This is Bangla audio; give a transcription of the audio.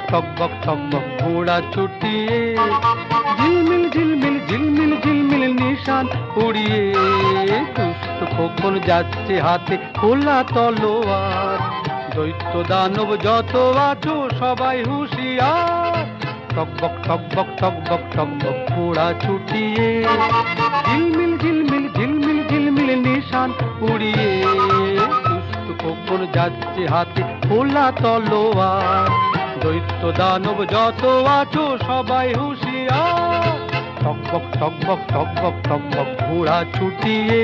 টকবক ঘোড়া ছুটিয়ে, ঝিলমিল ঝিলমিল ঝিলমিল ঝিলমিল নিশান উড়িয়ে, দুষ্ট খোকন যাচ্ছে হাতে খোলা তলোয়ার। দৈত্য দানব যত আছো সবাই হুঁশিয়ার, টকবক ঘোড়া ছুটিয়ে, ঝিলমিল ঝিলমিল ঝিলমিল ঝিলমিল নিশান উড়িয়ে, দুষ্ট খোকন যাচ্ছে হাতে খোলা তলোয়ার। দৈত্য দানব যত আছো সবাই হুঁশিয়ার, টকবক ঘোড়া ছুটিয়ে।